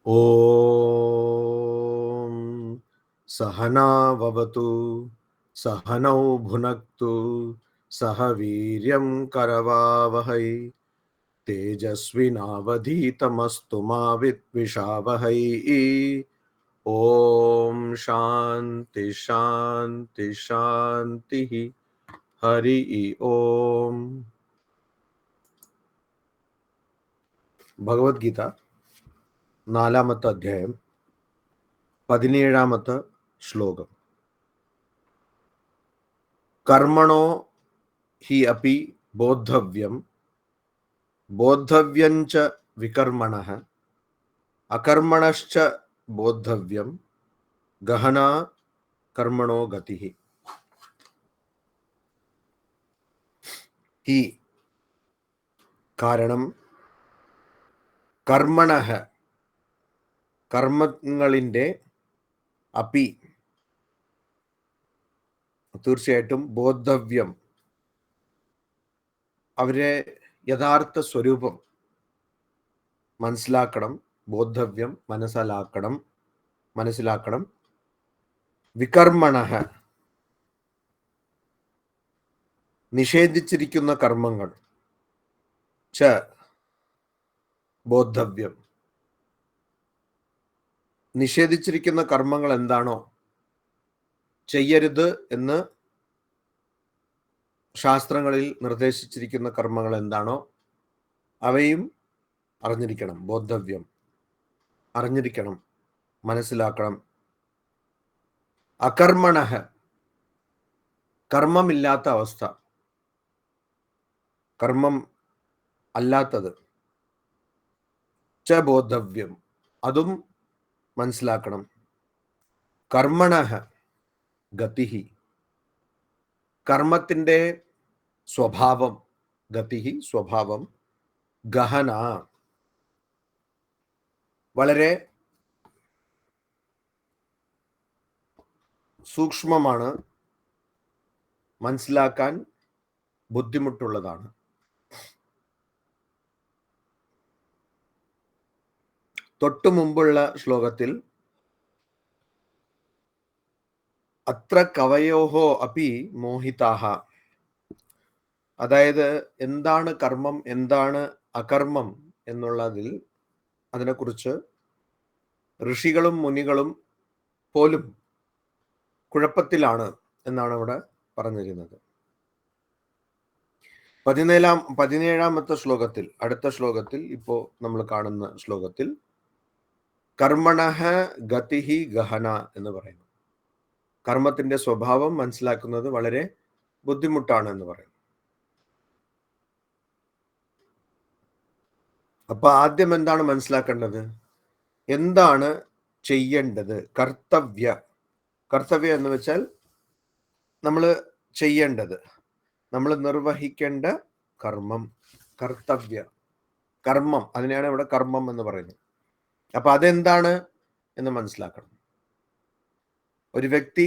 ഓം സഹനാവവതു സഹനൗ ഭുനക്തു സഹ വീര്യം കരവാവഹൈ തേജസ്വിനാവധീതമസ്തു മാ വിദ്വിഷാവഹൈ. ഓം ശാന്തി ശാന്തി ശാന്തി. ഹരി ഓം. ഭഗവത്ഗീത 4-ാമത്തെ അധ്യായം 17-ാമത്തെ ശ്ലോകം. കർമ്മണോ ഹി അപി ബോദ്ധവ്യം ബോദ്ധവ്യം ച വികർമ്മണഃ അകർമ്മണശ്ച ബോദ്ധവ്യം ഗഹനാ കർമ്മണോ ഗതിഃ. ഹി കാരണം, കർമ്മണഃ കർമ്മങ്ങളിൻ്റെ, അപി തീർച്ചയായിട്ടും, ബോദ്ധവ്യം അവരെ യഥാർത്ഥ സ്വരൂപം മനസ്സിലാക്കണം. ബോദ്ധവ്യം മനസ്സിലാക്കണം. വികർമ്മണഃ നിഷേധിച്ചിരിക്കുന്ന കർമ്മങ്ങൾ, ച ബോദ്ധവ്യം നിഷേധിച്ചിരിക്കുന്ന കർമ്മങ്ങൾ എന്താണോ, ചെയ്യരുത് എന്ന് ശാസ്ത്രങ്ങളിൽ നിർദ്ദേശിച്ചിരിക്കുന്ന കർമ്മങ്ങൾ എന്താണോ അവയും അറിഞ്ഞിരിക്കണം. ബോദ്ധവ്യം അറിഞ്ഞിരിക്കണം, മനസ്സിലാക്കണം. അകർമ്മണഃ കർമ്മമില്ലാത്ത അവസ്ഥ, കർമ്മം അല്ലാത്തത്. ച ബോദ്ധവ്യം അതും മനസ്സിലാക്കണം. കർമ്മണഃ ഗതിഹി കർമ്മത്തിൻ്റെ സ്വഭാവം, ഗതിഹി സ്വഭാവം, ഗഹന വളരെ സൂക്ഷ്മമാണ്, മനസ്സിലാക്കാൻ ബുദ്ധിമുട്ടുള്ളതാണ്. തൊട്ടു മുമ്പുള്ള ശ്ലോകത്തിൽ അത്ര കവയോഹോ അപി മോഹിതാഹ, അതായത് എന്താണ് കർമ്മം എന്താണ് അകർമ്മം എന്നുള്ളതിൽ അതിനെക്കുറിച്ച് ഋഷികളും മുനികളും പോലും കുഴപ്പത്തിലാണ് എന്നാണ് ഇവിടെ പറഞ്ഞിരുന്നത്. 17-ാമത്തെ ശ്ലോകത്തിൽ, അടുത്ത ശ്ലോകത്തിൽ, ഇപ്പോൾ നമ്മൾ കാണുന്ന ശ്ലോകത്തിൽ കർമ്മണഃ ഗതിഹി ഗഹന എന്ന് പറയുന്നു. കർമ്മത്തിന്റെ സ്വഭാവം മനസ്സിലാക്കുന്നത് വളരെ ബുദ്ധിമുട്ടാണ് എന്ന് പറയുന്നു. അപ്പൊ ആദ്യം എന്താണ് മനസ്സിലാക്കേണ്ടത്? എന്താണ് ചെയ്യേണ്ടത്? കർത്തവ്യം എന്ന് വെച്ചാൽ നമ്മൾ ചെയ്യേണ്ടത്, നമ്മൾ നിർവഹിക്കേണ്ട കർമ്മം, കർമ്മം, അതിനെയാണ് ഇവിടെ കർമ്മം എന്ന് പറയുന്നത്. അപ്പൊ അതെന്താണ് എന്ന് മനസ്സിലാക്കണം. ഒരു വ്യക്തി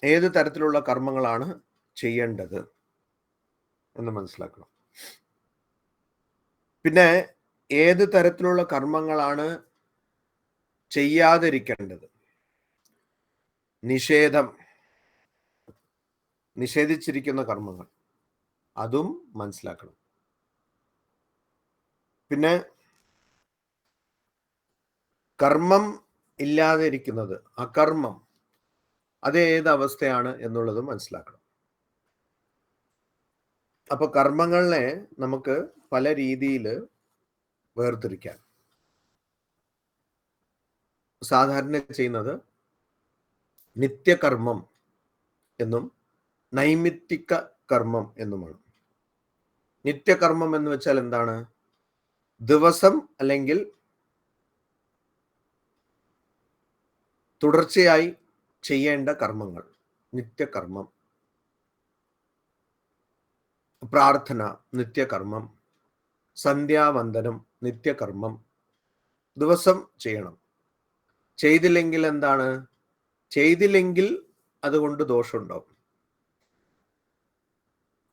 ഏത് തരത്തിലുള്ള കർമ്മങ്ങളാണ് ചെയ്യേണ്ടത് എന്ന് മനസ്സിലാക്കണം. പിന്നെ ഏത് തരത്തിലുള്ള കർമ്മങ്ങളാണ് ചെയ്യാതിരിക്കേണ്ടത്, നിഷേധിച്ചിരിക്കുന്ന കർമ്മങ്ങൾ, അതും മനസ്സിലാക്കണം. പിന്നെ കർമ്മം ഇല്ലാതെ ഇരിക്കുന്നത്, അകർമ്മം, അത് ഏത് അവസ്ഥയാണ് എന്നുള്ളത് മനസ്സിലാക്കണം. അപ്പൊ കർമ്മങ്ങളെ നമുക്ക് പല രീതിയിൽ വേർതിരിക്കാം. സാധാരണ ചെയ്യുന്നത് നിത്യകർമ്മം എന്നും നൈമിത്തിക കർമ്മം എന്നുമാണ്. നിത്യകർമ്മം എന്ന് വെച്ചാൽ എന്താണ്? ദിവസം അല്ലെങ്കിൽ തുടർച്ചയായി ചെയ്യേണ്ട കർമ്മങ്ങൾ, നിത്യകർമ്മം. പ്രാർത്ഥന നിത്യകർമ്മം, സന്ധ്യാവന്ദനം നിത്യകർമ്മം, ദിവസം ചെയ്യണം. ചെയ്തില്ലെങ്കിൽ എന്താണ്? ചെയ്തില്ലെങ്കിൽ അതുകൊണ്ട് ദോഷമുണ്ടാവും.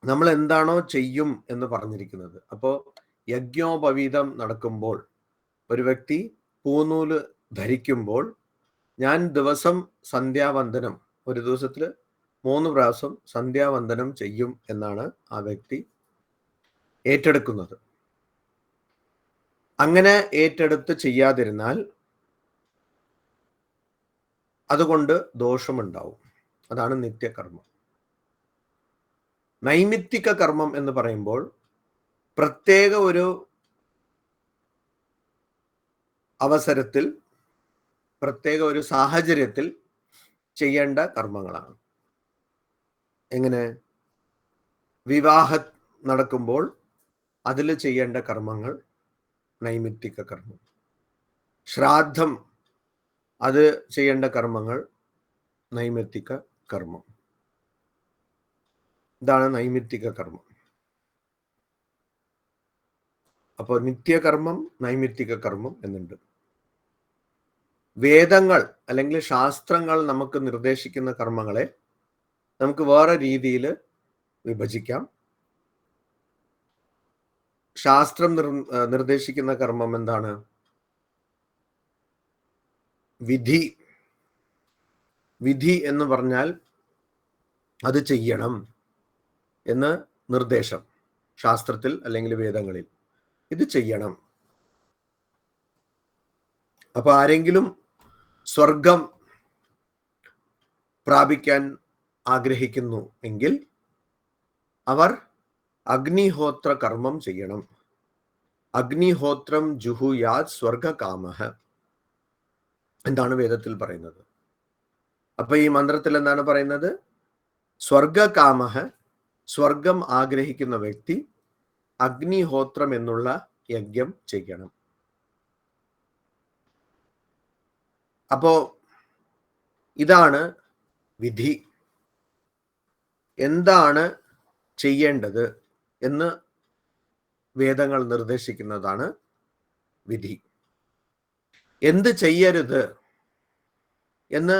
നമ്മൾ എന്താണോ ചെയ്യും എന്ന് പറഞ്ഞിരിക്കുന്നത്. അപ്പോൾ യജ്ഞോപവീതം നടക്കുമ്പോൾ ഒരു വ്യക്തി പൂനൂല് ധരിക്കുമ്പോൾ ഞാൻ ദിവസം സന്ധ്യാവന്ദനം, ഒരു ദിവസത്തിൽ 3 പ്രാവശ്യം സന്ധ്യാവന്ദനം ചെയ്യും എന്നാണ് ആ വ്യക്തി ഏറ്റെടുക്കുന്നത്. അങ്ങനെ ഏറ്റെടുത്ത് ചെയ്യാതിരുന്നാൽ അതുകൊണ്ട് ദോഷമുണ്ടാവും. അതാണ് നിത്യകർമ്മം. നൈമിത്തിക കർമ്മം എന്ന് പറയുമ്പോൾ പ്രത്യേക ഒരു അവസരത്തിൽ, പ്രത്യേക ഒരു സാഹചര്യത്തിൽ ചെയ്യേണ്ട കർമ്മങ്ങളാണ്. എങ്ങനെ? വിവാഹം നടക്കുമ്പോൾ അതിൽ ചെയ്യേണ്ട കർമ്മങ്ങൾ നൈമിത്തിക കർമ്മം. ശ്രാദ്ധം, അത് ചെയ്യേണ്ട കർമ്മങ്ങൾ നൈമിത്തിക കർമ്മം. ഇതാണ് നൈമിത്തിക കർമ്മം. അപ്പോൾ നിത്യകർമ്മം, നൈമിത്തിക കർമ്മം എന്നുണ്ട്. വേദങ്ങൾ അല്ലെങ്കിൽ ശാസ്ത്രങ്ങൾ നമുക്ക് നിർദ്ദേശിക്കുന്ന കർമ്മങ്ങളെ നമുക്ക് വേറെ രീതിയിൽ വിഭജിക്കാം. ശാസ്ത്രം നിർദ്ദേശിക്കുന്ന കർമ്മം എന്താണ്? വിധി. വിധി എന്ന് പറഞ്ഞാൽ അത് ചെയ്യണം എന്ന് നിർദ്ദേശം, ശാസ്ത്രത്തിൽ അല്ലെങ്കിൽ വേദങ്ങളിൽ ഇത് ചെയ്യണം. അപ്പൊ ആരെങ്കിലും സ്വർഗം പ്രാപിക്കാൻ ആഗ്രഹിക്കുന്നു എങ്കിൽ അവർ അഗ്നിഹോത്ര കർമ്മം ചെയ്യണം. അഗ്നിഹോത്രം ജുഹുയാത് സ്വർഗകാമഃ എന്താണ് വേദത്തിൽ പറയുന്നത്. അപ്പൊ ഈ മന്ത്രത്തിൽ എന്താണ് പറയുന്നത്? സ്വർഗകാമഃ, സ്വർഗം ആഗ്രഹിക്കുന്ന വ്യക്തി അഗ്നിഹോത്രം എന്നുള്ള യജ്ഞം ചെയ്യണം. അപ്പോ ഇതാണ് വിധി. എന്താണ് ചെയ്യേണ്ടത് എന്ന് വേദങ്ങൾ നിർദ്ദേശിക്കുന്നതാണ് വിധി. എന്ത് ചെയ്യരുത് എന്ന്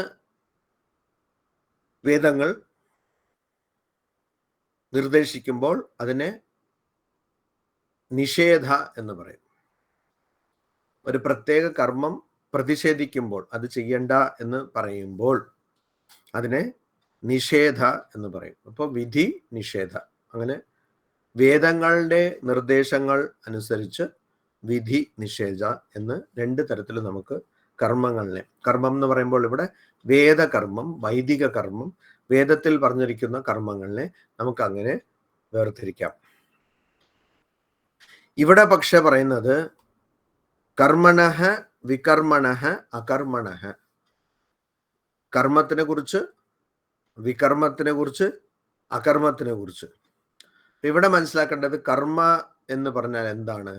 വേദങ്ങൾ നിർദ്ദേശിക്കുമ്പോൾ അതിനെ നിഷേധ എന്ന് പറയും. ഒരു പ്രത്യേക കർമ്മം പ്രതിഷേധിക്കുമ്പോൾ, അത് ചെയ്യണ്ട എന്ന് പറയുമ്പോൾ അതിനെ നിഷേധ എന്ന് പറയും. അപ്പോൾ വിധി, നിഷേധ, അങ്ങനെ വേദങ്ങളുടെ നിർദ്ദേശങ്ങൾ അനുസരിച്ച് വിധി, നിഷേധ എന്ന് 2 തരത്തിൽ നമുക്ക് കർമ്മങ്ങളിലെ, കർമ്മം എന്ന് പറയുമ്പോൾ ഇവിടെ വേദകർമ്മം, വൈദിക കർമ്മം, വേദത്തിൽ പറഞ്ഞിരിക്കുന്ന കർമ്മങ്ങളിനെ നമുക്ക് അങ്ങനെ വേർതിരിക്കാം. ഇവിടെ പക്ഷെ പറയുന്നത് കർമ്മണഃ വികർമ്മണഃ അകർമ്മണഃ. കർമ്മത്തിനെ കുറിച്ച്, വികർമ്മത്തിനെ കുറിച്ച്, അകർമ്മത്തിനെ കുറിച്ച്. ഇവിടെ മനസ്സിലാക്കേണ്ടത് കർമ്മ എന്ന് പറഞ്ഞാൽ എന്താണ്?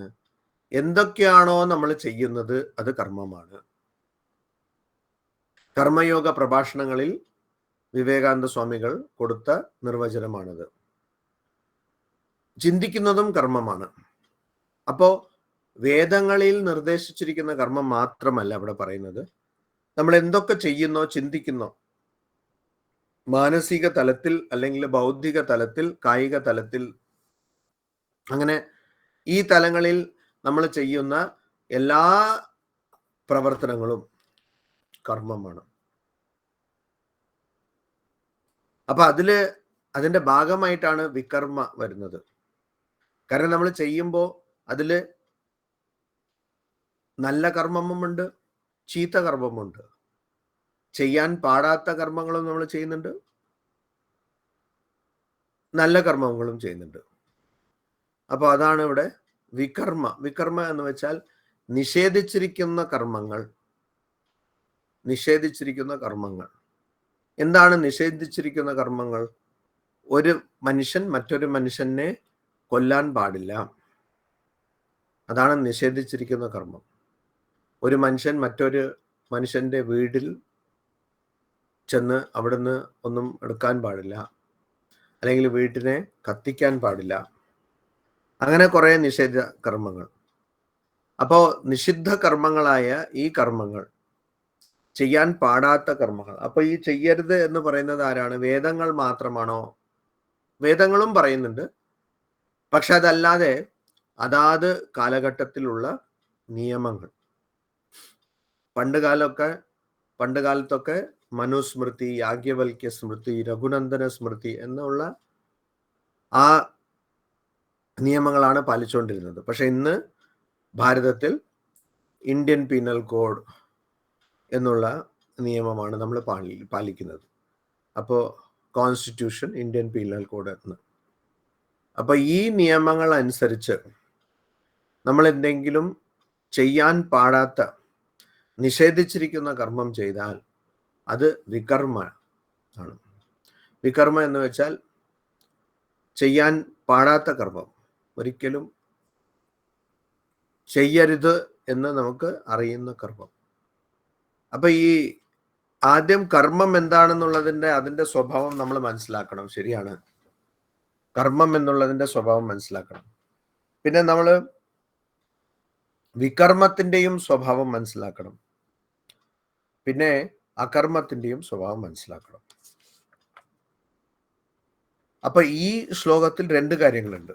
എന്തൊക്കെയാണോ നമ്മൾ ചെയ്യുന്നത് അത് കർമ്മമാണ്. കർമ്മയോഗ പ്രഭാഷണങ്ങളിൽ വിവേകാനന്ദ സ്വാമികൾ കൊടുത്ത നിർവചനമാണത്. ചിന്തിക്കുന്നതും കർമ്മമാണ്. അപ്പോ വേദങ്ങളിൽ നിർദ്ദേശിച്ചിരിക്കുന്ന കർമ്മം മാത്രമല്ല അവിടെ പറയുന്നത്. നമ്മൾ എന്തൊക്കെ ചെയ്യുന്നോ, ചിന്തിക്കുന്നോ, മാനസിക തലത്തിൽ അല്ലെങ്കിൽ ബൗദ്ധിക തലത്തിൽ, കായിക തലത്തിൽ, അങ്ങനെ ഈ തലങ്ങളിൽ നമ്മൾ ചെയ്യുന്ന എല്ലാ പ്രവർത്തനങ്ങളും കർമ്മമാണ്. അപ്പൊ അതിന്റെ ഭാഗമായിട്ടാണ് വികർമ്മ വരുന്നത്. കാരണം നമ്മൾ ചെയ്യുമ്പോൾ അതില് നല്ല കർമ്മമുണ്ട്, ചീത്ത കർമ്മമുണ്ട്. ചെയ്യാൻ പാടാത്ത കർമ്മങ്ങളും നമ്മൾ ചെയ്യുന്നുണ്ട്, നല്ല കർമ്മങ്ങളും ചെയ്യുന്നുണ്ട്. അപ്പൊ അതാണ് ഇവിടെ വികർമ്മ. വികർമ്മ എന്ന് വെച്ചാൽ നിഷേധിച്ചിരിക്കുന്ന കർമ്മങ്ങൾ. നിഷേധിച്ചിരിക്കുന്ന കർമ്മങ്ങൾ എന്താണ്? നിഷേധിച്ചിരിക്കുന്ന കർമ്മങ്ങൾ, ഒരു മനുഷ്യൻ മറ്റൊരു മനുഷ്യനെ കൊല്ലാൻ പാടില്ല. അതാണ് നിഷേധിച്ചിരിക്കുന്ന കർമ്മം. ഒരു മനുഷ്യൻ മറ്റൊരു മനുഷ്യന്റെ വീട്ടിൽ ചെന്ന് അവിടുന്ന് ഒന്നും എടുക്കാൻ പാടില്ല, അല്ലെങ്കിൽ വീട്ടിനെ കത്തിക്കാൻ പാടില്ല. അങ്ങനെ കുറെ നിഷേധ കർമ്മങ്ങൾ. അപ്പോ നിഷിദ്ധ കർമ്മങ്ങളായ ഈ കർമ്മങ്ങൾ, ചെയ്യാൻ പാടാത്ത കർമ്മങ്ങൾ. അപ്പൊ ഈ ചെയ്യരുത് എന്ന് പറയുന്നത് ആരാണ്? വേദങ്ങൾ മാത്രമാണോ? വേദങ്ങളും പറയുന്നുണ്ട്. പക്ഷെ അതല്ലാതെ അതാത് കാലഘട്ടത്തിലുള്ള നിയമങ്ങൾ, പണ്ട് കാലത്തൊക്കെ മനുസ്മൃതി, യാജ്ഞവൽക്യ സ്മൃതി, രഘുനന്ദന സ്മൃതി എന്നുള്ള ആ നിയമങ്ങളാണ് പാലിച്ചുകൊണ്ടിരുന്നത്. പക്ഷെ ഇന്ന് ഭാരതത്തിൽ ഇന്ത്യൻ പീനൽ കോഡ് എന്നുള്ള നിയമമാണ് നമ്മൾ പാലിക്കുന്നത്. അപ്പോൾ കോൺസ്റ്റിറ്റ്യൂഷൻ, ഇന്ത്യൻ പീനൽ കോഡ് എന്ന്. അപ്പോൾ ഈ നിയമങ്ങൾ അനുസരിച്ച് നമ്മൾ എന്തെങ്കിലും ചെയ്യാൻ പാടാത്ത, നിഷേധിച്ചിരിക്കുന്ന കർമ്മം ചെയ്താൽ അത് വികർമ്മ ആണ്. വികർമ്മ എന്ന് വെച്ചാൽ ചെയ്യാൻ പാടാത്ത കർമ്മം, ഒരിക്കലും ചെയ്യരുത് എന്ന് നമുക്ക് അറിയുന്ന കർമ്മം. അപ്പൊ ഈ ആദ്യം കർമ്മം എന്താണെന്നുള്ളതിന്റെ അതിന്റെ സ്വഭാവം നമ്മൾ മനസ്സിലാക്കണം. ശരിയാണ്, കർമ്മം എന്നുള്ളതിന്റെ സ്വഭാവം മനസ്സിലാക്കണം. പിന്നെ നമ്മൾ വികർമ്മത്തിന്റെയും സ്വഭാവം മനസ്സിലാക്കണം. പിന്നെ അകർമ്മത്തിന്റെയും സ്വഭാവം മനസ്സിലാക്കണം. അപ്പൊ ഈ ശ്ലോകത്തിൽ 2 കാര്യങ്ങളുണ്ട്.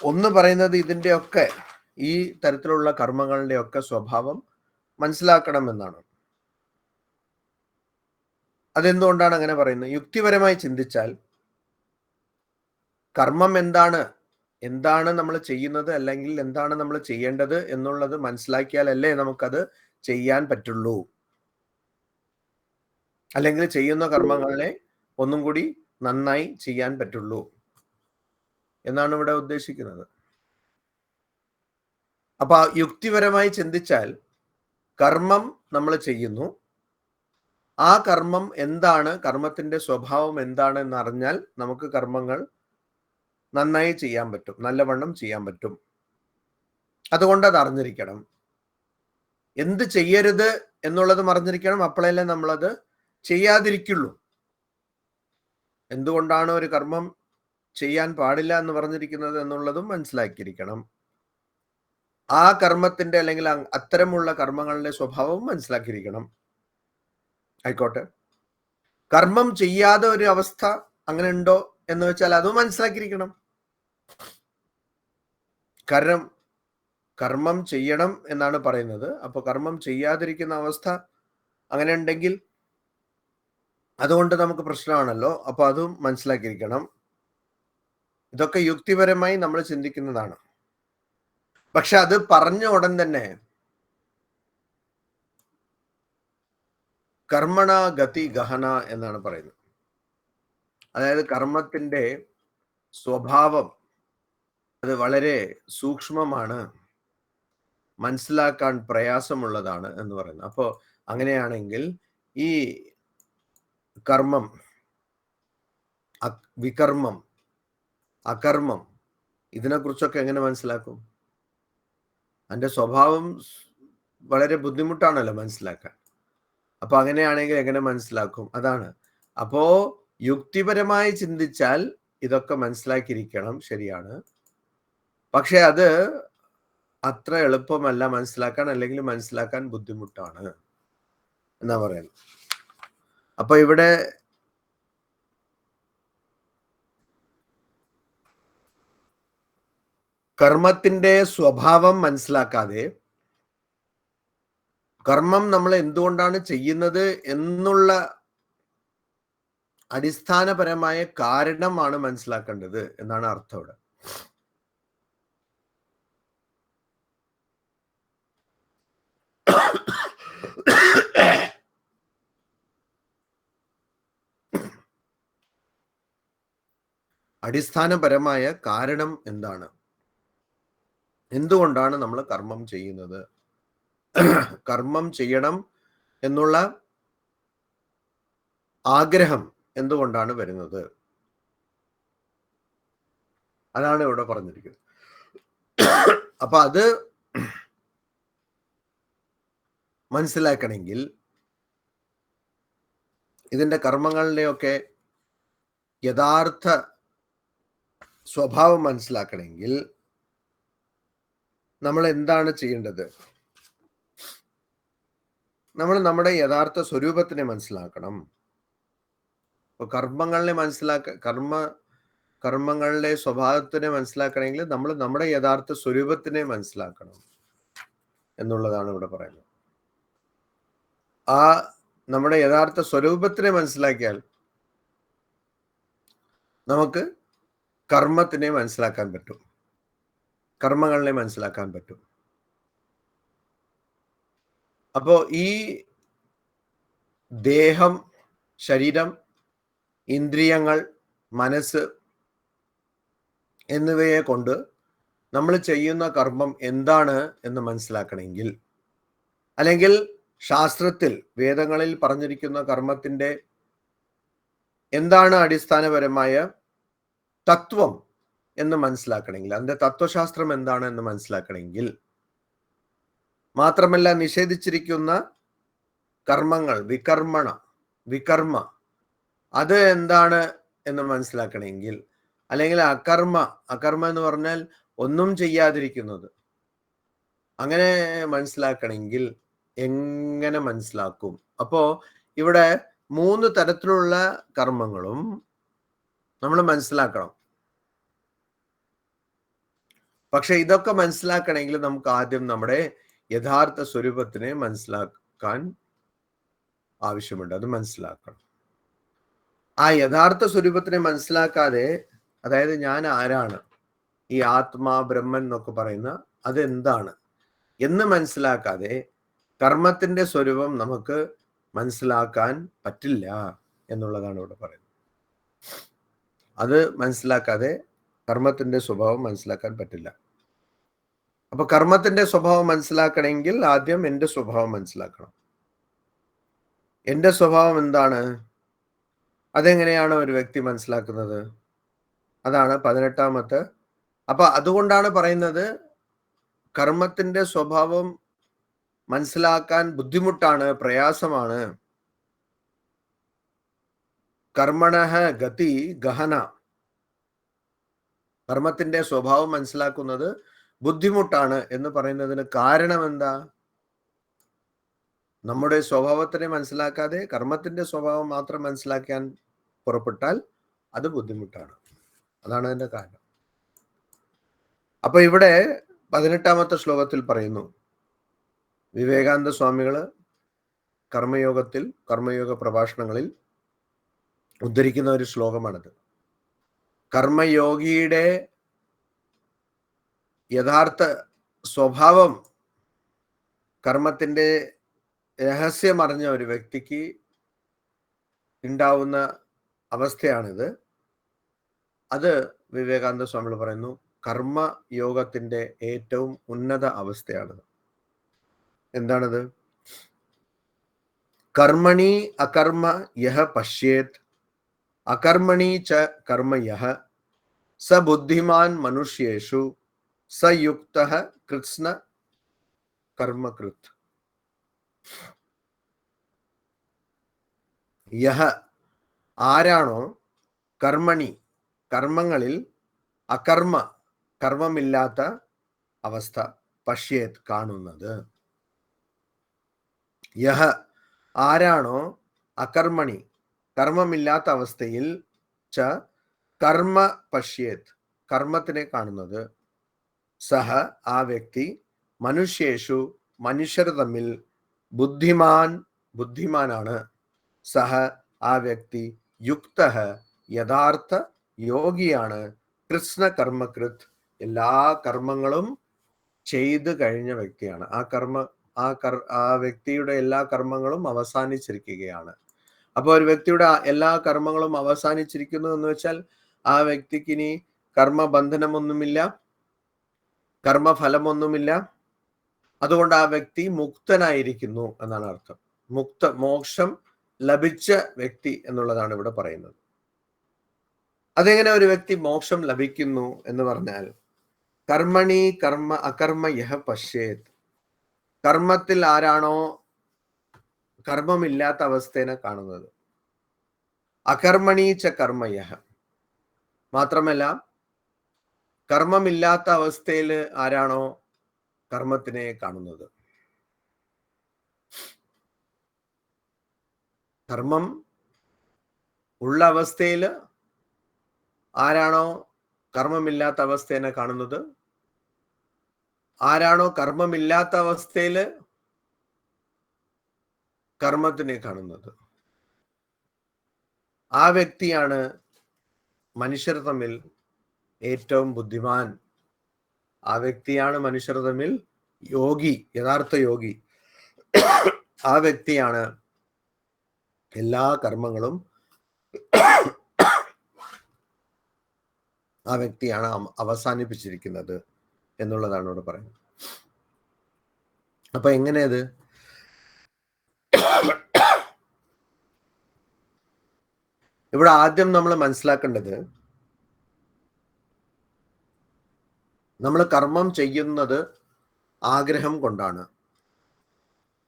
ഒന്ന് പറയുന്നത് ഇതിന്റെയൊക്കെ, ഈ തരത്തിലുള്ള കർമ്മങ്ങളുടെ ഒക്കെ സ്വഭാവം മനസ്സിലാക്കണം എന്നാണ്. അതെന്തുകൊണ്ടാണ് അങ്ങനെ പറയുന്നത്? യുക്തിപരമായി ചിന്തിച്ചാൽ കർമ്മം എന്താണ് നമ്മൾ ചെയ്യുന്നത്, അല്ലെങ്കിൽ എന്താണ് നമ്മൾ ചെയ്യേണ്ടത് എന്നുള്ളത് മനസ്സിലാക്കിയാലല്ലേ നമുക്കത് ചെയ്യാൻ പറ്റുള്ളൂ. അല്ലെങ്കിൽ ചെയ്യുന്ന കർമ്മങ്ങളെ ഒന്നും കൂടി നന്നായി ചെയ്യാൻ പറ്റുള്ളൂ എന്നാണ് ഇവിടെ ഉദ്ദേശിക്കുന്നത്. അപ്പൊ യുക്തിപരമായി ചിന്തിച്ചാൽ കർമ്മം നമ്മൾ ചെയ്യുന്നു, ആ കർമ്മം എന്താണ്, കർമ്മത്തിന്റെ സ്വഭാവം എന്താണ് എന്നറിഞ്ഞാൽ നമുക്ക് കർമ്മങ്ങൾ നന്നായി ചെയ്യാൻ പറ്റും, നല്ലവണ്ണം ചെയ്യാൻ പറ്റും. അതുകൊണ്ട് അത് അറിഞ്ഞിരിക്കണം. എന്ത് ചെയ്യരുത് എന്നുള്ളത് അറിഞ്ഞിരിക്കണം. അപ്പോഴല്ലേ നമ്മളത് ചെയ്യാതിരിക്കുള്ളൂ. എന്തുകൊണ്ടാണ് ഒരു കർമ്മം ചെയ്യാൻ പാടില്ല എന്ന് പറഞ്ഞിരിക്കുന്നത് എന്നുള്ളതും മനസ്സിലാക്കിയിരിക്കണം. ആ കർമ്മത്തിന്റെ അല്ലെങ്കിൽ അത്തരമുള്ള കർമ്മങ്ങളുടെ സ്വഭാവം മനസ്സിലാക്കിയിരിക്കണം. ആയിക്കോട്ടെ, കർമ്മം ചെയ്യാതെ ഒരു അവസ്ഥ അങ്ങനെ ഉണ്ടോ എന്ന് വെച്ചാൽ അതും മനസ്സിലാക്കിയിരിക്കണം. കാരണം കർമ്മം ചെയ്യണം എന്നാണ് പറയുന്നത്. അപ്പൊ കർമ്മം ചെയ്യാതിരിക്കുന്ന അവസ്ഥ അങ്ങനെ ഉണ്ടെങ്കിൽ അതുകൊണ്ട് നമുക്ക് പ്രശ്നമാണല്ലോ. അപ്പൊ അതും മനസ്സിലാക്കിയിരിക്കണം. ഇതൊക്കെ യുക്തിപരമായി നമ്മൾ ചിന്തിക്കുന്നതാണ്. പക്ഷെ അത് പറഞ്ഞ ഉടൻ തന്നെ കർമ്മണ ഗതി ഗഹന എന്നാണ് പറയുന്നത്. അതായത് കർമ്മത്തിന്റെ സ്വഭാവം അത് വളരെ സൂക്ഷ്മമാണ്, മനസ്സിലാക്കാൻ പ്രയാസമുള്ളതാണ് എന്ന് പറയുന്നത്. അപ്പോൾ അങ്ങനെയാണെങ്കിൽ ഈ കർമ്മം, വികർമ്മം, അകർമ്മം ഇതിനെക്കുറിച്ചൊക്കെ എങ്ങനെ മനസ്സിലാക്കും? അതിന്റെ സ്വഭാവം വളരെ ബുദ്ധിമുട്ടാണല്ലോ മനസ്സിലാക്കാൻ. അപ്പൊ അങ്ങനെയാണെങ്കിൽ എങ്ങനെ മനസ്സിലാക്കും? അതാണ്. അപ്പോ യുക്തിപരമായി ചിന്തിച്ചാൽ ഇതൊക്കെ മനസ്സിലാക്കിയിരിക്കണം, ശരിയാണ്. പക്ഷെ അത് അത്ര എളുപ്പമല്ല മനസ്സിലാക്കാൻ, അല്ലെങ്കിൽ മനസ്സിലാക്കാൻ ബുദ്ധിമുട്ടാണ് എന്നാ പറയുന്നത്. അപ്പൊ ഇവിടെ കർമ്മത്തിന്റെ സ്വഭാവം മനസ്സിലാക്കാതെ കർമ്മം നമ്മൾ എന്തുകൊണ്ടാണ് ചെയ്യുന്നത് എന്നുള്ള അടിസ്ഥാനപരമായ കാരണമാണ് മനസ്സിലാക്കേണ്ടത് എന്നാണ് അർത്ഥം ഇവിടെ. അടിസ്ഥാനപരമായ കാരണം എന്താണ്? എന്തുകൊണ്ടാണ് നമ്മൾ കർമ്മം ചെയ്യുന്നത്? കർമ്മം ചെയ്യണം എന്നുള്ള ആഗ്രഹം എന്തുകൊണ്ടാണ് വരുന്നത്? അതാണ് ഇവിടെ പറഞ്ഞിരിക്കുന്നത്. അപ്പൊ അത് മനസ്സിലാക്കണമെങ്കിൽ, ഇതിന്റെ കർമ്മങ്ങളുടെയൊക്കെ യഥാർത്ഥ സ്വഭാവം മനസ്സിലാക്കണമെങ്കിൽ നമ്മൾ എന്താണ് ചെയ്യേണ്ടത്? നമ്മൾ നമ്മുടെ യഥാർത്ഥ സ്വരൂപത്തിനെ മനസ്സിലാക്കണം. അപ്പൊ കർമ്മങ്ങളുടെ സ്വഭാവത്തിനെ മനസ്സിലാക്കണമെങ്കിൽ നമ്മൾ നമ്മുടെ യഥാർത്ഥ സ്വരൂപത്തിനെ മനസ്സിലാക്കണം. എന്നുള്ളതാണ് ഇവിടെ പറയുന്നത്. ആ നമ്മുടെ യഥാർത്ഥ സ്വരൂപത്തിനെ മനസ്സിലാക്കിയാൽ നമുക്ക് കർമ്മത്തിനെ മനസ്സിലാക്കാൻ പറ്റും, കർമ്മങ്ങളെ മനസ്സിലാക്കാൻ പറ്റും. അപ്പോ ഈ ദേഹം, ശരീരം, ഇന്ദ്രിയങ്ങൾ, മനസ്സ് എന്നിവയെ കൊണ്ട് നമ്മൾ ചെയ്യുന്ന കർമ്മം എന്താണ് എന്ന് മനസ്സിലാക്കണമെങ്കിൽ, അല്ലെങ്കിൽ ശാസ്ത്രത്തിൽ വേദങ്ങളിൽ പറഞ്ഞിരിക്കുന്ന കർമ്മത്തിന്റെ എന്താണ് അടിസ്ഥാനപരമായ തത്വം എന്ന് മനസ്സിലാക്കണമെങ്കിൽ, അതിന്റെ തത്വശാസ്ത്രം എന്താണ് എന്ന് മനസ്സിലാക്കണമെങ്കിൽ, മാത്രമല്ല നിഷേധിച്ചിരിക്കുന്ന കർമ്മങ്ങൾ, വികർമ്മ അത് എന്താണ് എന്ന് മനസ്സിലാക്കണമെങ്കിൽ, അല്ലെങ്കിൽ അകർമ്മ എന്ന് പറഞ്ഞാൽ ഒന്നും ചെയ്യാതിരിക്കുന്നത്, അങ്ങനെ മനസ്സിലാക്കണമെങ്കിൽ എങ്ങനെ മനസ്സിലാക്കും? അപ്പോ ഇവിടെ 3 തരത്തിലുള്ള കർമ്മങ്ങളും നമ്മൾ മനസ്സിലാക്കണം. പക്ഷെ ഇതൊക്കെ മനസ്സിലാക്കണമെങ്കിൽ നമുക്ക് ആദ്യം നമ്മുടെ യഥാർത്ഥ സ്വരൂപത്തിനെ മനസ്സിലാക്കാൻ ആവശ്യമുണ്ട്. അത് മനസ്സിലാക്കണം. ആ യഥാർത്ഥ സ്വരൂപത്തിനെ മനസ്സിലാക്കാതെ, അതായത് ഞാൻ ആരാണ്, ഈ ആത്മാ ബ്രഹ്മൻ എന്നൊക്കെ പറയുന്ന അതെന്താണ് എന്ന് മനസ്സിലാക്കാതെ കർമ്മത്തിന്റെ സ്വരൂപം നമുക്ക് മനസ്സിലാക്കാൻ പറ്റില്ല എന്നുള്ളതാണ് ഇവിടെ പറയുന്നത്. അത് മനസ്സിലാക്കാതെ കർമ്മത്തിന്റെ സ്വഭാവം മനസ്സിലാക്കാൻ പറ്റില്ല. അപ്പൊ കർമ്മത്തിന്റെ സ്വഭാവം മനസ്സിലാക്കണമെങ്കിൽ ആദ്യം എൻ്റെ സ്വഭാവം മനസ്സിലാക്കണം. എൻ്റെ സ്വഭാവം എന്താണ്? അതെങ്ങനെയാണ് ഒരു വ്യക്തി മനസ്സിലാക്കുന്നത്? അതാണ് 18ാമത്തെ. അപ്പൊ അതുകൊണ്ടാണ് പറയുന്നത് കർമ്മത്തിന്റെ സ്വഭാവം മനസ്സിലാക്കാൻ ബുദ്ധിമുട്ടാണ്, പ്രയാസമാണ്. കർമ്മണഃ ഗതി ഗഹന. കർമ്മത്തിന്റെ സ്വഭാവം മനസ്സിലാക്കുന്നത് ബുദ്ധിമുട്ടാണ് എന്ന് പറയുന്നതിന് കാരണം എന്താ? നമ്മുടെ സ്വഭാവത്തിനെ മനസ്സിലാക്കാതെ കർമ്മത്തിന്റെ സ്വഭാവം മാത്രം മനസ്സിലാക്കാൻ പുറപ്പെട്ടാൽ അത് ബുദ്ധിമുട്ടാണ്. അതാണ് അതിന്റെ കാരണം. അപ്പൊ ഇവിടെ 18ാമത്തെ ശ്ലോകത്തിൽ പറയുന്നു, വിവേകാനന്ദ സ്വാമികള് കർമ്മയോഗ പ്രഭാഷണങ്ങളിൽ ഉദ്ധരിക്കുന്ന ഒരു ശ്ലോകമാണിത്. കർമ്മയോഗിയുടെ യഥാർത്ഥ സ്വഭാവം, കർമ്മത്തിന്റെ രഹസ്യം അറിഞ്ഞ ഒരു വ്യക്തിക്ക് ഉണ്ടാവുന്ന അവസ്ഥയാണിത്. അത് വിവേകാനന്ദ സ്വാമികൾ പറയുന്നു കർമ്മയോഗത്തിന്റെ ഏറ്റവും ഉന്നത അവസ്ഥയാണിത്. എന്താണത്? കർമ്മണി അകർമ്മ യഹ പശ്യേത് അകർമ്മണി ച കർമ്മ യഹ സ ബുദ്ധിമാൻ മനുഷ്യേഷു സ യുക്തഃ കൃത്സ്ന കർമ്മകൃത്. യഹ ആരാണോ കർമ്മങ്ങളിൽ കർമ്മമില്ലാത്ത അവസ്ഥ പശ്യേത് കാണുന്നത്. യഹ ആരാണോ കർമ്മമില്ലാത്ത അവസ്ഥയിൽ ച കർമ്മ പശ്യേത് കർമ്മത്തിനെ കാണുന്നത്, സഹ ആ വ്യക്തി മനുഷ്യേഷു മനുഷ്യർ തമ്മിൽ ബുദ്ധിമാനാണ്, സഹ ആ വ്യക്തി യുക്തഃ യഥാർത്ഥ യോഗിയാണ്, കൃത്സ്ന കർമ്മകൃത് എല്ലാ കർമ്മങ്ങളും ചെയ്തു കഴിഞ്ഞ വ്യക്തിയാണ്. ആ വ്യക്തിയുടെ എല്ലാ കർമ്മങ്ങളും അവസാനിച്ചിരിക്കുകയാണ്. അപ്പോൾ ഒരു വ്യക്തിയുടെ എല്ലാ കർമ്മങ്ങളും അവസാനിച്ചിരിക്കുന്നു എന്ന് വെച്ചാൽ ആ വ്യക്തിക്ക് ഇനി കർമ്മബന്ധനമൊന്നുമില്ല, കർമ്മഫലമൊന്നുമില്ല. അതുകൊണ്ട് ആ വ്യക്തി മുക്തനായിരിക്കുന്നു എന്നാണ് അർത്ഥം. മോക്ഷം ലഭിച്ച വ്യക്തി എന്നുള്ളതാണ് ഇവിടെ പറയുന്നത്. അതെങ്ങനെ ഒരു വ്യക്തി മോക്ഷം ലഭിക്കുന്നു എന്ന് പറഞ്ഞാൽ, കർമ്മണി അകർമ്മ യഹ പശ്യേത്, കർമ്മത്തിൽ ആരാണോ കർമ്മമില്ലാത്ത അവസ്ഥേനെ കാണുന്നത്, അകർമ്മണി ച കർമ്മ യഹ, മാത്രമല്ല കർമ്മമില്ലാത്ത അവസ്ഥയിൽ ആരാണോ കർമ്മത്തിനെ കാണുന്നത്, കർമ്മം ഉള്ള അവസ്ഥയിൽ ആരാണോ കർമ്മമില്ലാത്ത അവസ്ഥേനെ കാണുന്നത്, ആരാണോ കർമ്മമില്ലാത്ത അവസ്ഥയിൽ കർമ്മത്തിനെ കാണുന്നത്, ആ വ്യക്തിയാണ് മനുഷ്യർ തമ്മിൽ ഏറ്റവും ബുദ്ധിമാൻ. ആ വ്യക്തിയാണ് മനുഷ്യർ തമ്മിൽ യോഗി, യഥാർത്ഥ യോഗി. ആ വ്യക്തിയാണ് എല്ലാ കർമ്മങ്ങളും, ആ വ്യക്തിയാണ് അവസാനിപ്പിച്ചിരിക്കുന്നത് എന്നുള്ളതാണ് ഇവിടെ പറയുന്നത്. അപ്പൊ എങ്ങനെയത്? ഇവിടെ ആദ്യം നമ്മൾ മനസ്സിലാക്കേണ്ടത്, നമ്മൾ കർമ്മം ചെയ്യുന്നത് ആഗ്രഹം കൊണ്ടാണ്.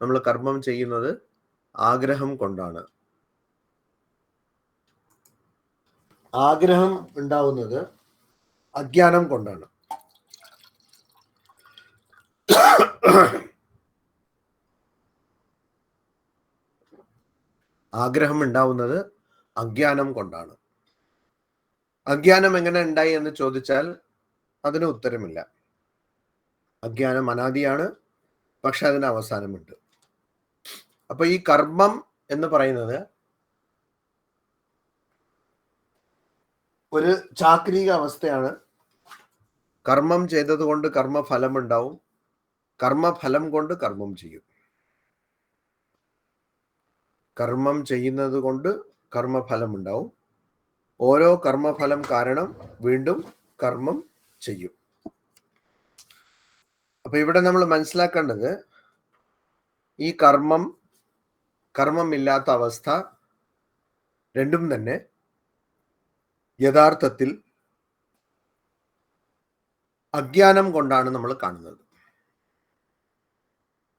നമ്മൾ കർമ്മം ചെയ്യുന്നത് ആഗ്രഹം കൊണ്ടാണ്. ആഗ്രഹം ഉണ്ടാവുന്നത് അജ്ഞാനം കൊണ്ടാണ്. ആഗ്രഹം ഉണ്ടാവുന്നത് അജ്ഞാനം കൊണ്ടാണ്. അജ്ഞാനം എങ്ങനെ ഉണ്ടായി എന്ന് ചോദിച്ചാൽ അതിന് ഉത്തരമില്ല. അജ്ഞാനം അനാദിയാണ്, പക്ഷെ അതിന് അവസാനമുണ്ട്. അപ്പൊ ഈ കർമ്മം എന്ന് പറയുന്നത് ഒരു ചാക്രിക അവസ്ഥയാണ്. കർമ്മം ചെയ്തത് കൊണ്ട് കർമ്മഫലം ഉണ്ടാവും, കർമ്മഫലം കൊണ്ട് കർമ്മം ചെയ്യും. കർമ്മം ചെയ്യുന്നത് കൊണ്ട് കർമ്മഫലം ഉണ്ടാവും. ഓരോ കർമ്മഫലം കാരണം വീണ്ടും കർമ്മം ചെയ്യും. അപ്പൊ ഇവിടെ നമ്മൾ മനസ്സിലാക്കേണ്ടത്, ഈ കർമ്മമില്ലാത്ത അവസ്ഥ രണ്ടും തന്നെ യഥാർത്ഥത്തിൽ അജ്ഞാനം കൊണ്ടാണ് നമ്മൾ കാണുന്നത്.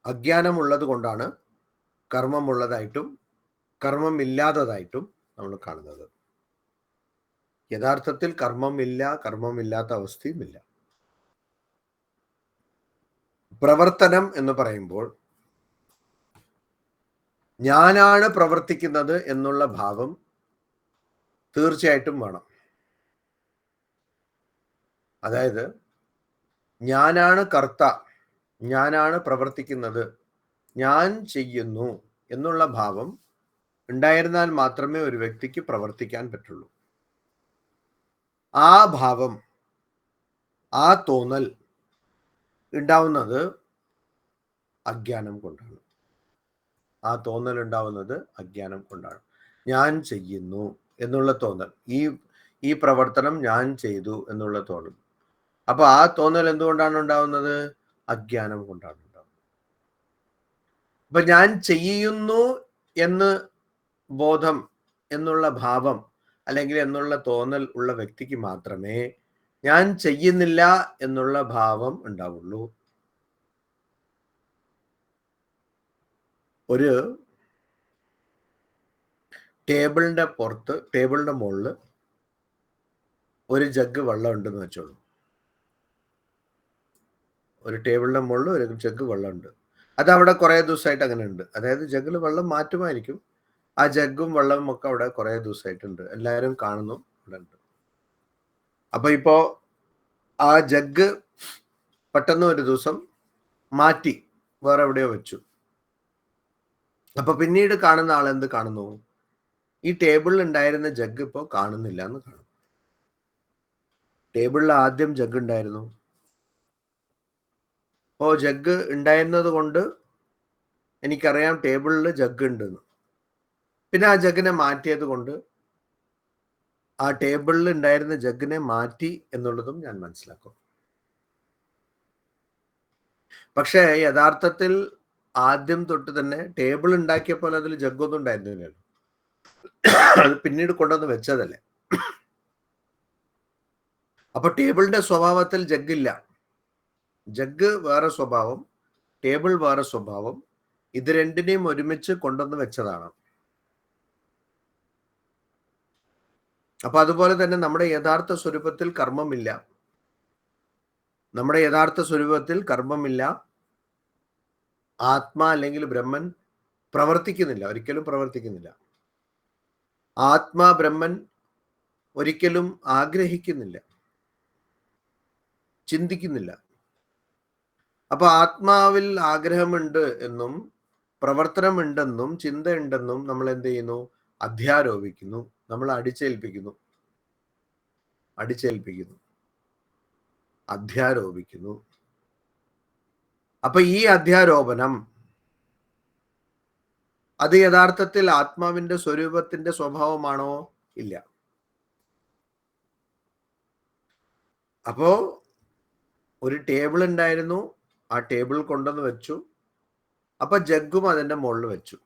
അജ്ഞാനമുള്ളത് കൊണ്ടാണ് കർമ്മമുള്ളതായിട്ടും കർമ്മമില്ലാത്തതായിട്ടും നമ്മൾ കാണുന്നത്. യഥാർത്ഥത്തിൽ കർമ്മമില്ലാത്ത അവസ്ഥയുമില്ല. പ്രവർത്തനം എന്ന് പറയുമ്പോൾ ഞാനാണ് പ്രവർത്തിക്കുന്നത് എന്നുള്ള ഭാവം തീർച്ചയായിട്ടും വേണം. അതായത് ഞാനാണ് കർത്ത, ഞാനാണ് പ്രവർത്തിക്കുന്നത്, ഞാൻ ചെയ്യുന്നു എന്നുള്ള ഭാവം ഉണ്ടായിരുന്നാൽ മാത്രമേ ഒരു വ്യക്തിക്ക് പ്രവർത്തിക്കാൻ പറ്റുള്ളൂ. ആ ഭാവം, ആ തോന്നൽ ഉണ്ടാവുന്നത് അജ്ഞാനം കൊണ്ടാണ്. ആ തോന്നൽ ഉണ്ടാവുന്നത് അജ്ഞാനം കൊണ്ടാണ്. ഞാൻ ചെയ്യുന്നു എന്നുള്ള തോന്നൽ, ഈ പ്രവർത്തനം ഞാൻ ചെയ്തു എന്നുള്ള തോന്നൽ. അപ്പൊ ആ തോന്നൽ എന്തുകൊണ്ടാണ് ഉണ്ടാവുന്നത്? അജ്ഞാനം കൊണ്ടാണ് ഉണ്ടാവുന്നത്. അപ്പൊ ഞാൻ ചെയ്യുന്നു എന്ന് ബോധം എന്നുള്ള ഭാവം അല്ലെങ്കിൽ എന്നുള്ള തോന്നൽ ഉള്ള വ്യക്തിക്ക് മാത്രമേ ഞാൻ ചെയ്യുന്നില്ല എന്നുള്ള ഭാവം ഉണ്ടാവുള്ളൂ. ഒരു ടേബിളിന്റെ മുകളിൽ ഒരു ജഗ് വെള്ളം ഉണ്ടെന്ന് വെച്ചോളൂ. ഒരു ടേബിളിന്റെ മുകളിൽ ഒരു ജഗ് വെള്ളമുണ്ട്. അത് അവിടെ കുറേ ദിവസമായിട്ട് അങ്ങനെ ഉണ്ട്. അതായത് ജഗ്ഗിൽ വെള്ളം മാറ്റുമായിരിക്കും. ആ ജഗ്ഗും വെള്ളവും ഒക്കെ അവിടെ കുറേ ദിവസമായിട്ടുണ്ട്. എല്ലാവരും കാണുന്നു, അവിടെ ഉണ്ട്. അപ്പൊ ഇപ്പോ ആ ജഗ് പെട്ടെന്ന് ഒരു ദിവസം മാറ്റി വേറെ എവിടെയോ വെച്ചു. അപ്പൊ പിന്നീട് കാണുന്ന ആൾ എന്ത് കാണുന്നു? ഈ ടേബിളിൽ ഉണ്ടായിരുന്ന ജഗ് ഇപ്പോൾ കാണുന്നില്ല എന്ന് കാണും. ടേബിളിൽ ആദ്യം ജഗ് ഉണ്ടായിരുന്നു. അപ്പോൾ ജഗ് ഉണ്ടായിരുന്നത് കൊണ്ട് എനിക്കറിയാം ടേബിളിൽ ജഗ് ഉണ്ടെന്ന്. പിന്നെ ആ ജഗിനെ മാറ്റിയത് കൊണ്ട് ആ ടേബിളിൽ ഉണ്ടായിരുന്ന ജഗിനെ മാറ്റി എന്നുള്ളതും ഞാൻ മനസ്സിലാക്കും. പക്ഷേ യഥാർത്ഥത്തിൽ ആദ്യം തൊട്ട് തന്നെ ടേബിൾ ഉണ്ടാക്കിയപ്പോൾ അതിൽ ജഗ്ഗൊന്നും ഉണ്ടായിരുന്നില്ലല്ലോ. അത് പിന്നീട് കൊണ്ടുവന്ന് വെച്ചതല്ലേ. അപ്പൊ ടേബിളിന്റെ സ്വഭാവത്തിൽ ജഗ്ഗില്ല. ജഗ് വേറെ സ്വഭാവം, ടേബിൾ വേറെ സ്വഭാവം. ഇത് രണ്ടിനെയും ഒരുമിച്ച് കൊണ്ടുവന്ന് വെച്ചതാണ്. അപ്പൊ അതുപോലെ തന്നെ നമ്മുടെ യഥാർത്ഥ സ്വരൂപത്തിൽ കർമ്മമില്ല. നമ്മുടെ യഥാർത്ഥ സ്വരൂപത്തിൽ കർമ്മമില്ല. ആത്മാ അല്ലെങ്കിൽ ബ്രഹ്മൻ പ്രവർത്തിക്കുന്നില്ല, ഒരിക്കലും പ്രവർത്തിക്കുന്നില്ല. ആത്മാ ബ്രഹ്മൻ ഒരിക്കലും ആഗ്രഹിക്കുന്നില്ല, ചിന്തിക്കുന്നില്ല. അപ്പൊ ആത്മാവിൽ ആഗ്രഹമുണ്ട് എന്നും പ്രവർത്തനമുണ്ടെന്നും ചിന്തയുണ്ടെന്നും നമ്മൾ എന്ത് ചെയ്യുന്നു? അധ്യാരോപിക്കുന്നു, നമ്മൾ അടിച്ചേൽപ്പിക്കുന്നു, അധ്യാരോപിക്കുന്നു. അപ്പൊ ഈ അധ്യാരോപണം അത് യഥാർത്ഥത്തിൽ ആത്മാവിന്റെ സ്വരൂപത്തിന്റെ സ്വഭാവമാണോ? ഇല്ല. അപ്പോ ഒരു ടേബിൾ ഉണ്ടായിരുന്നു, ആ ടേബിൾ കൊണ്ടുവന്ന് വെച്ചു. അപ്പൊ ജഗ്ഗും അതിന്റെ മുകളിൽ വെച്ചു.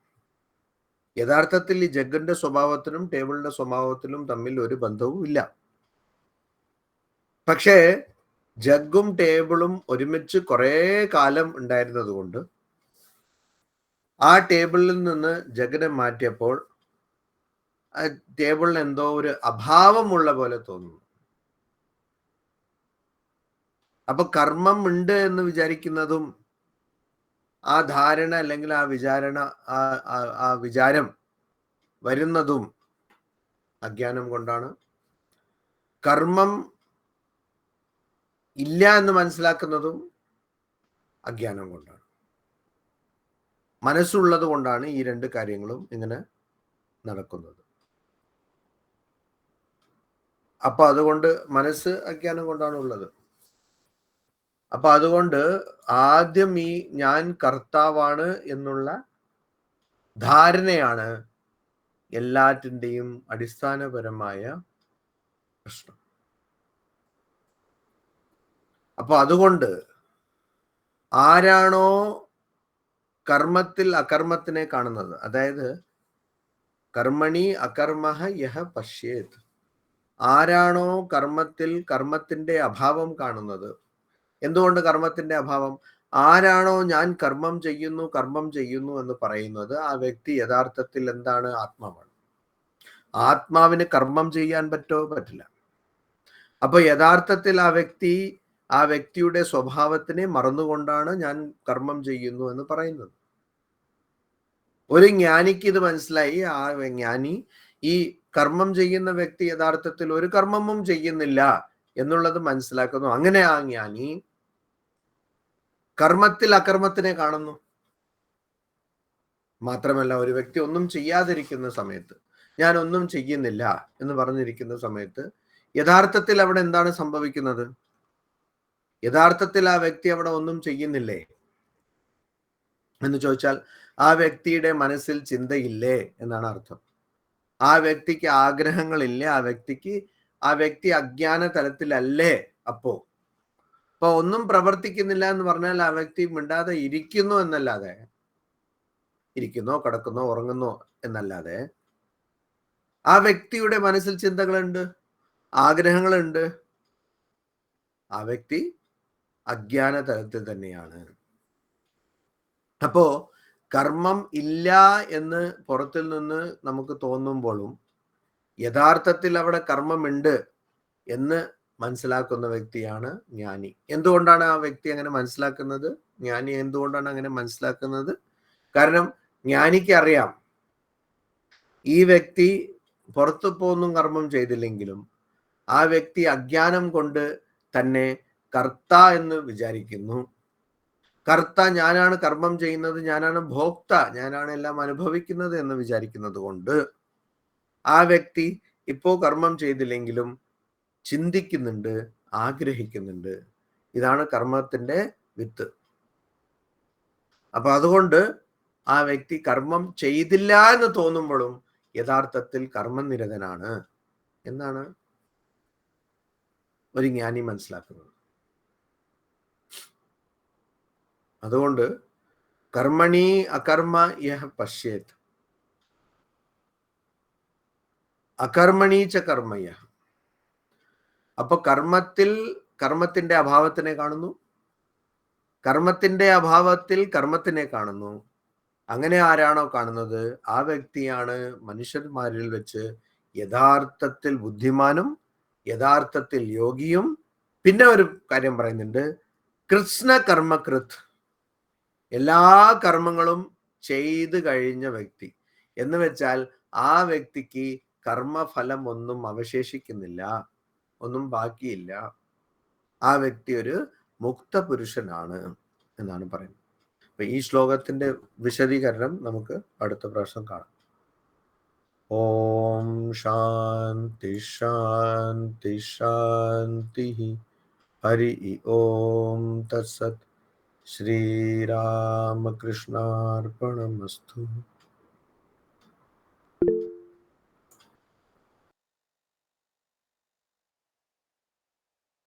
യഥാർത്ഥത്തിൽ ഈ ജഗ്ഗിന്റെ സ്വഭാവത്തിനും ടേബിളിന്റെ സ്വഭാവത്തിലും തമ്മിൽ ഒരു ബന്ധവും ഇല്ല. പക്ഷേ ജഗ്ഗും ടേബിളും ഒരുമിച്ച് കുറെ കാലം ഉണ്ടായിരുന്നത് കൊണ്ട് ആ ടേബിളിൽ നിന്ന് ജഗ്ഗിനെ മാറ്റിയപ്പോൾ ആ ടേബിളിന് എന്തോ ഒരു അഭാവമുള്ള പോലെ തോന്നുന്നു. അപ്പൊ കർമ്മം ഉണ്ട് എന്ന് വിചാരിക്കുന്നതും ആ ധാരണ അല്ലെങ്കിൽ ആ വിചാരം വരുന്നതും അജ്ഞാനം കൊണ്ടാണ്. കർമ്മം ഇല്ല എന്ന് മനസ്സിലാക്കുന്നതും അജ്ഞാനം കൊണ്ടാണ്. മനസ്സുള്ളത് കൊണ്ടാണ് ഈ രണ്ട് കാര്യങ്ങളും ഇങ്ങനെ നടക്കുന്നത്. അപ്പൊ അതുകൊണ്ട് മനസ്സ് അജ്ഞാനം കൊണ്ടാണ് ഉള്ളത്. അപ്പൊ അതുകൊണ്ട് ആദ്യം ഈ ഞാൻ കർത്താവാണ് എന്നുള്ള ധാരണയാണ് എല്ലാറ്റിൻ്റെയും അടിസ്ഥാനപരമായ പ്രശ്നം. അപ്പൊ അതുകൊണ്ട് ആരാണോ കർമ്മത്തിൽ അകർമ്മത്തിനെ കാണുന്നത്, അതായത് കർമ്മണി അകർമ്മഃ യഹ പശ്യേത്, ആരാണോ കർമ്മത്തിൽ കർമ്മത്തിന്റെ അഭാവം കാണുന്നത്. എന്തുകൊണ്ട് കർമ്മത്തിന്റെ അഭാവം? ആരാണോ ഞാൻ കർമ്മം ചെയ്യുന്നു എന്ന് പറയുന്നത്, ആ വ്യക്തി യഥാർത്ഥത്തിൽ എന്താണ്? ആത്മാവാണ്. ആത്മാവിന് കർമ്മം ചെയ്യാൻ പറ്റില്ല. അപ്പൊ യഥാർത്ഥത്തിൽ ആ വ്യക്തിയുടെ സ്വഭാവത്തിനെ മറന്നുകൊണ്ടാണ് ഞാൻ കർമ്മം ചെയ്യുന്നു എന്ന് പറയുന്നത്. ഒരു ജ്ഞാനിക്ക് ഇത് മനസ്സിലായി. ആ ജ്ഞാനി ഈ കർമ്മം ചെയ്യുന്ന വ്യക്തി യഥാർത്ഥത്തിൽ ഒരു കർമ്മവും ചെയ്യുന്നില്ല എന്നുള്ളത് മനസ്സിലാക്കുന്നു. അങ്ങനെ ആ ജ്ഞാനി കർമ്മത്തിൽ അകർമ്മത്തിനെ കാണുന്നു. മാത്രമല്ല, ഒരു വ്യക്തി ഒന്നും ചെയ്യാതിരിക്കുന്ന സമയത്ത്, ഞാൻ ഒന്നും ചെയ്യുന്നില്ല എന്ന് പറഞ്ഞിരിക്കുന്ന സമയത്ത് യഥാർത്ഥത്തിൽ അവിടെ എന്താണ് സംഭവിക്കുന്നത്? യഥാർത്ഥത്തിൽ ആ വ്യക്തി അവിടെ ഒന്നും ചെയ്യുന്നില്ലേ എന്ന് ചോദിച്ചാൽ ആ വ്യക്തിയുടെ മനസ്സിൽ ചിന്തയില്ലേ എന്നാണ് അർത്ഥം. ആ വ്യക്തിക്ക് ആഗ്രഹങ്ങളില്ലേ, ആ വ്യക്തി അജ്ഞാന തലത്തിലല്ലേ. അപ്പോ ഒന്നും പ്രവർത്തിക്കുന്നില്ല എന്ന് പറഞ്ഞാൽ ആ വ്യക്തി മിണ്ടാതെ ഇരിക്കുന്നു എന്നല്ലാതെ, ഇരിക്കുന്നോ കിടക്കുന്നോ ഉറങ്ങുന്നോ എന്നല്ലാതെ ആ വ്യക്തിയുടെ മനസ്സിൽ ചിന്തകളുണ്ട്, ആഗ്രഹങ്ങളുണ്ട്. ആ വ്യക്തി അജ്ഞാന തലത്തിൽ തന്നെയാണ്. അപ്പോ കർമ്മം ഇല്ല എന്ന് പുറത്തിൽ നിന്ന് നമുക്ക് തോന്നുമ്പോഴും യഥാർത്ഥത്തിൽ അവിടെ കർമ്മമുണ്ട് എന്ന് മനസ്സിലാക്കുന്ന വ്യക്തിയാണ് ജ്ഞാനി. എന്തുകൊണ്ടാണ് ആ വ്യക്തി അങ്ങനെ മനസ്സിലാക്കുന്നത്? ജ്ഞാനി എന്തുകൊണ്ടാണ് അങ്ങനെ മനസ്സിലാക്കുന്നത്? കാരണം ജ്ഞാനിക്ക് അറിയാം, ഈ വ്യക്തി പുറത്തിപ്പോ ഒന്നും കർമ്മം ചെയ്തില്ലെങ്കിലും ആ വ്യക്തി അജ്ഞാനം കൊണ്ട് തന്നെ കർത്ത എന്ന് വിചാരിക്കുന്നു. കർത്ത ഞാനാണ്, കർമ്മം ചെയ്യുന്നത് ഞാനാണ്, ഭോക്ത ഞാനാണ്, എല്ലാം അനുഭവിക്കുന്നത് എന്ന് വിചാരിക്കുന്നത് കൊണ്ട് ആ വ്യക്തി ഇപ്പോ കർമ്മം ചെയ്തില്ലെങ്കിലും ചിന്തിക്കുന്നുണ്ട്, ആഗ്രഹിക്കുന്നുണ്ട്. ഇതാണ് കർമ്മത്തിന്റെ വിത്ത്. അപ്പൊ അതുകൊണ്ട് ആ വ്യക്തി കർമ്മം ചെയ്തില്ല എന്ന് തോന്നുമ്പോഴും യഥാർത്ഥത്തിൽ കർമ്മനിരതനാണ് എന്നാണ് ഒരു ജ്ഞാനി മനസ്സിലാക്കുന്നത്. അതുകൊണ്ട് കർമ്മണി അകർമ്മ യഹ പശ്യേത് അകർമ്മണി ച കർമ്മയ. അപ്പൊ കർമ്മത്തിന്റെ അഭാവത്തിനെ കാണുന്നു, കർമ്മത്തിന്റെ അഭാവത്തിൽ കർമ്മത്തിനെ കാണുന്നു. അങ്ങനെ ആരാണോ കാണുന്നത് ആ വ്യക്തിയാണ് മനുഷ്യന്മാരിൽ വെച്ച് യഥാർത്ഥത്തിൽ ബുദ്ധിമാനും യഥാർത്ഥത്തിൽ യോഗിയും. പിന്നെ ഒരു കാര്യം പറയുന്നുണ്ട്, കൃഷ്ണ കർമ്മകൃത്, എല്ലാ കർമ്മങ്ങളും ചെയ്തു കഴിഞ്ഞ വ്യക്തി എന്ന് വെച്ചാൽ ആ വ്യക്തിക്ക് കർമ്മഫലം ഒന്നും അവശേഷിക്കുന്നില്ല, ഒന്നും ബാക്കിയില്ല. ആ വ്യക്തി ഒരു മുക്ത പുരുഷനാണ്. എന്നാണ് പറയുന്നത്. അപ്പൊ ഈ ശ്ലോകത്തിന്റെ വിശദീകരണം നമുക്ക് അടുത്ത പ്രാവശ്യം കാണാം. ഓം ശാന്തി ശാന്തി ശാന്തി. ഹരി ഓം തത്സത്. ശ്രീരാമകൃഷ്ണാർപ്പണമസ്തു.